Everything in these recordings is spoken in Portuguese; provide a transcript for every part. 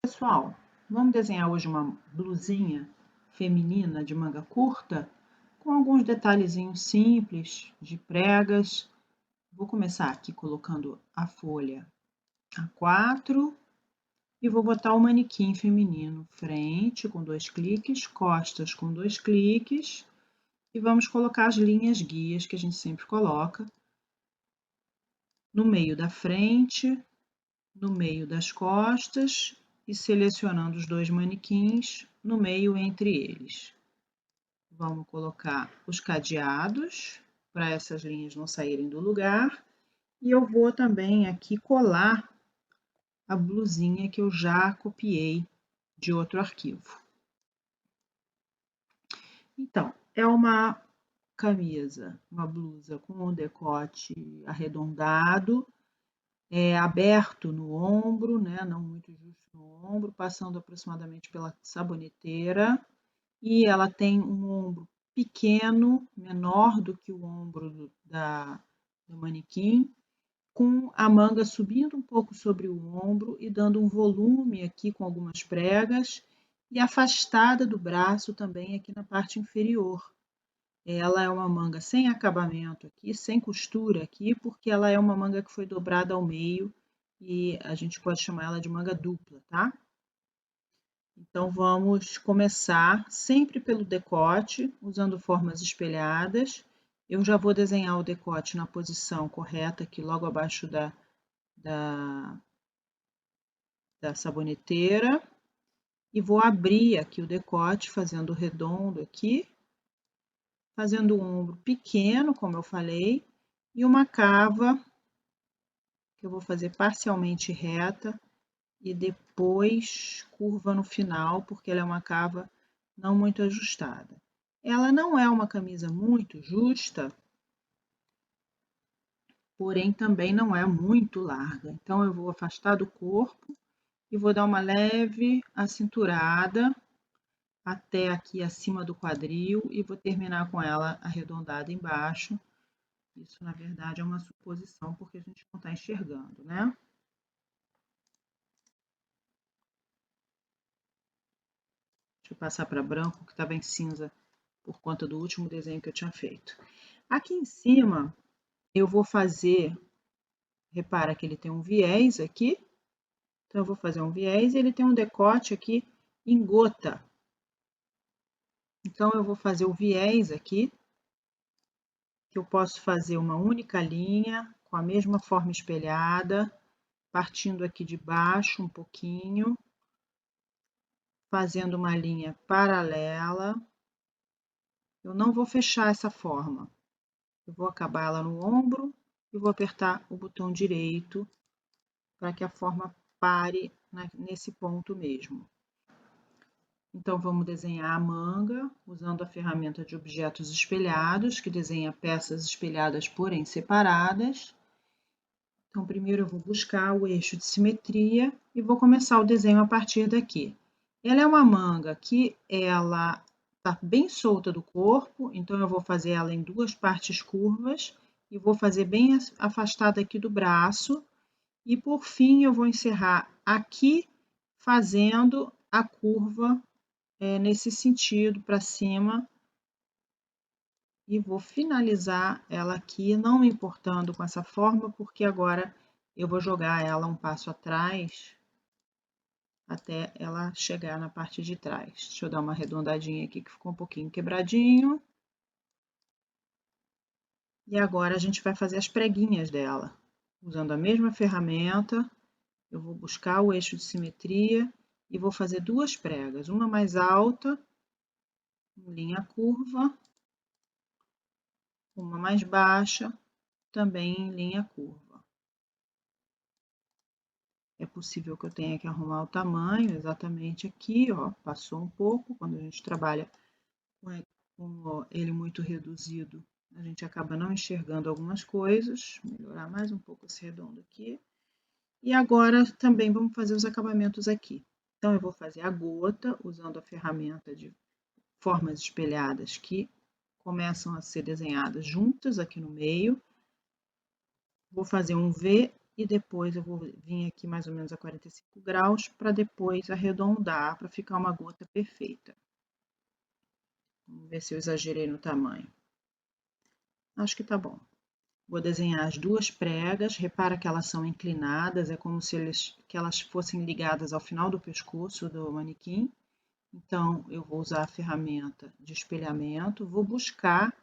Pessoal, vamos desenhar hoje uma blusinha feminina de manga curta com alguns detalhezinhos simples de pregas. Vou começar aqui colocando a folha A4 e vou botar o manequim feminino frente com 2 cliques, costas com 2 cliques e vamos colocar as linhas guias que a gente sempre coloca no meio da frente, no meio das costas e selecionando os 2 manequins no meio entre eles. Vamos colocar os cadeados para essas linhas não saírem do lugar e eu vou também aqui colar a blusinha que eu já copiei de outro arquivo. Então, é uma camisa, uma blusa com um decote arredondado, aberto no ombro, né, não muito justo no ombro, passando aproximadamente pela saboneteira, e ela tem um ombro pequeno, menor do que o ombro do manequim, com a manga subindo um pouco sobre o ombro e dando um volume aqui com algumas pregas, e afastada do braço também aqui na parte inferior. Ela é uma manga sem acabamento aqui, sem costura aqui, porque ela é uma manga que foi dobrada ao meio e a gente pode chamar ela de manga dupla, tá? Então, vamos começar sempre pelo decote, usando formas espelhadas. Eu já vou desenhar o decote na posição correta, aqui logo abaixo da saboneteira. E vou abrir aqui o decote, fazendo redondo aqui, fazendo um ombro pequeno, como eu falei, e uma cava, que eu vou fazer parcialmente reta, e depois curva no final, porque ela é uma cava não muito ajustada. Ela não é uma camisa muito justa, porém também não é muito larga. Então, eu vou afastar do corpo e vou dar uma leve acinturada até aqui acima do quadril e vou terminar com ela arredondada embaixo. Isso, na verdade, é uma suposição, porque a gente não está enxergando, né? Deixa eu passar para branco, que estava em cinza por conta do último desenho que eu tinha feito. Aqui em cima, eu vou fazer, repara que ele tem um viés aqui, então eu vou fazer um viés e ele tem um decote aqui em gota. Então, eu vou fazer o viés aqui, que eu posso fazer uma única linha, com a mesma forma espelhada, partindo aqui de baixo um pouquinho, fazendo uma linha paralela. Eu não vou fechar essa forma, eu vou acabar ela no ombro e vou apertar o botão direito para que a forma pare nesse ponto mesmo. Então, vamos desenhar a manga usando a ferramenta de objetos espelhados, que desenha peças espelhadas, porém separadas. Então, primeiro eu vou buscar o eixo de simetria e vou começar o desenho a partir daqui. Ela é uma manga que ela está bem solta do corpo, então eu vou fazer ela em 2 partes curvas e vou fazer bem afastada aqui do braço. E por fim, eu vou encerrar aqui fazendo a curva nesse sentido para cima e vou finalizar ela aqui, não me importando com essa forma, porque agora eu vou jogar ela um passo atrás até ela chegar na parte de trás. Deixa eu dar uma arredondadinha aqui que ficou um pouquinho quebradinho. E agora a gente vai fazer as preguinhas dela. Usando a mesma ferramenta, eu vou buscar o eixo de simetria e vou fazer 2 pregas, uma mais alta, em linha curva, uma mais baixa, também em linha curva. É possível que eu tenha que arrumar o tamanho exatamente aqui, ó, passou um pouco, quando a gente trabalha com ele muito reduzido, a gente acaba não enxergando algumas coisas, melhorar mais um pouco esse redondo aqui. E agora também vamos fazer os acabamentos aqui. Então, eu vou fazer a gota usando a ferramenta de formas espelhadas que começam a ser desenhadas juntas aqui no meio. Vou fazer um V e depois eu vou vir aqui mais ou menos a 45 graus para depois arredondar para ficar uma gota perfeita. Vamos ver se eu exagerei no tamanho. Acho que tá bom. Vou desenhar as duas pregas, repara que elas são inclinadas, é como se elas fossem ligadas ao final do pescoço do manequim. Então, eu vou usar a ferramenta de espelhamento, vou buscar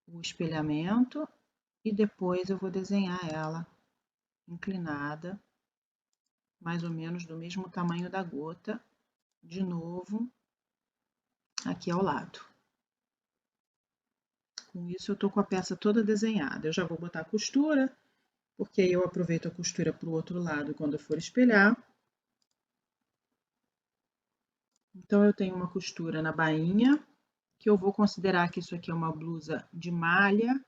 o espelhamento e depois eu vou desenhar ela inclinada, mais ou menos do mesmo tamanho da gota, de novo, aqui ao lado. Com isso, eu tô com a peça toda desenhada. Eu já vou botar a costura, porque aí eu aproveito a costura para o outro lado quando eu for espelhar. Então, eu tenho uma costura na bainha, que eu vou considerar que isso aqui é uma blusa de malha.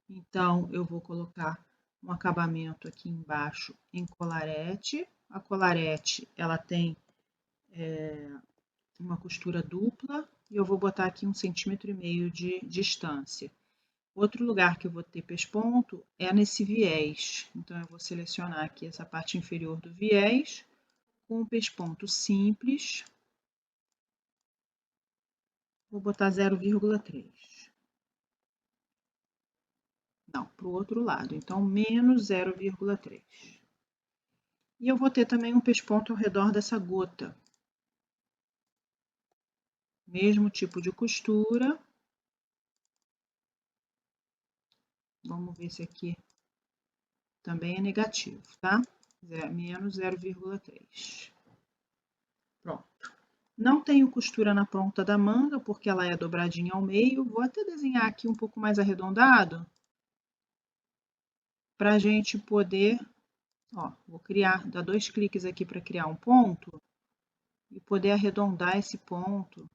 Então, eu vou colocar um acabamento aqui embaixo em colarete. A colarete, ela tem uma costura dupla e eu vou botar aqui 1,5 cm de distância. Outro lugar que eu vou ter pesponto é nesse viés. Então, eu vou selecionar aqui essa parte inferior do viés com o pesponto simples. Vou botar 0,3. Não, para o outro lado. Então, menos 0,3. E eu vou ter também um pesponto ao redor dessa gota. Mesmo tipo de costura. Vamos ver se aqui também é negativo, tá? Menos 0,3. Pronto. Não tenho costura na ponta da manga, porque ela é dobradinha ao meio. Vou até desenhar aqui um pouco mais arredondado, para a gente poder, ó, vou dar 2 cliques aqui para criar um ponto, e poder arredondar esse ponto.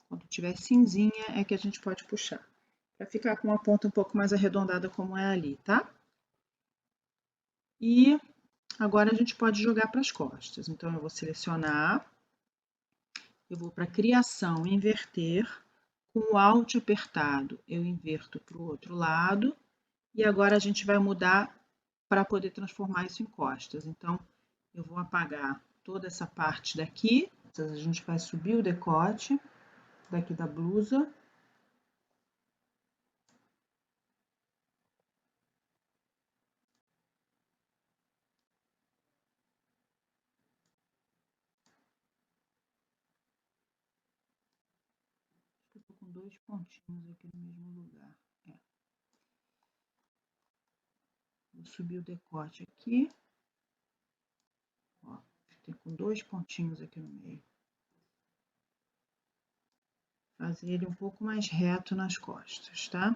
Quando tiver cinzinha é que a gente pode puxar, para ficar com uma ponta um pouco mais arredondada como é ali, tá? E agora a gente pode jogar para as costas. Então, eu vou selecionar, eu vou para criação, inverter, com o Alt apertado, eu inverto para o outro lado, e agora a gente vai mudar para poder transformar isso em costas. Então, eu vou apagar toda essa parte daqui, a gente vai subir o decote daqui da blusa. Eu tô com 2 pontinhos aqui no mesmo lugar. Vou subir o decote aqui. Ó, fiquei com 2 pontinhos aqui no meio. Fazer ele um pouco mais reto nas costas, tá?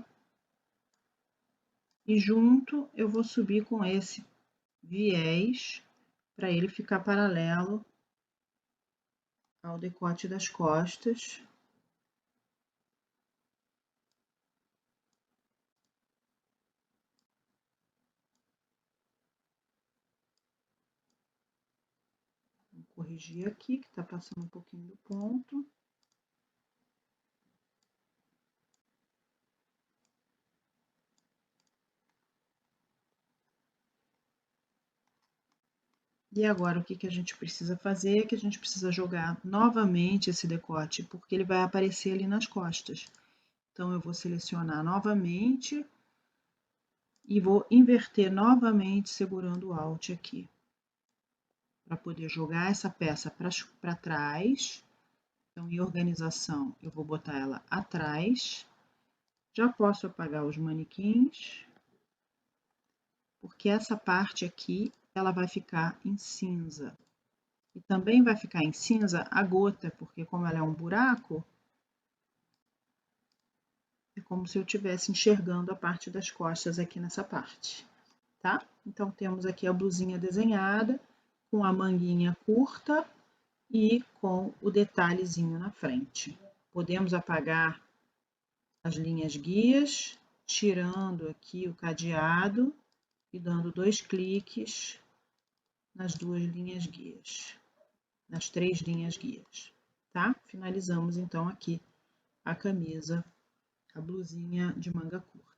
E junto eu vou subir com esse viés para ele ficar paralelo ao decote das costas. Vou corrigir aqui, que tá passando um pouquinho do ponto. E agora, o que que a gente precisa fazer? É que a gente precisa jogar novamente esse decote, porque ele vai aparecer ali nas costas. Então, eu vou selecionar novamente e vou inverter novamente, segurando o Alt aqui, para poder jogar essa peça para trás. Então, em organização, eu vou botar ela atrás. Já posso apagar os manequins, porque essa parte aqui, ela vai ficar em cinza. E também vai ficar em cinza a gota, porque como ela é um buraco, é como se eu estivesse enxergando a parte das costas aqui nessa parte, tá? Então, temos aqui a blusinha desenhada, com a manguinha curta e com o detalhezinho na frente. Podemos apagar as linhas guias, tirando aqui o cadeado e dando 2 cliques nas duas linhas guias, nas 3 linhas guias, tá? Finalizamos então aqui a camisa, a blusinha de manga curta.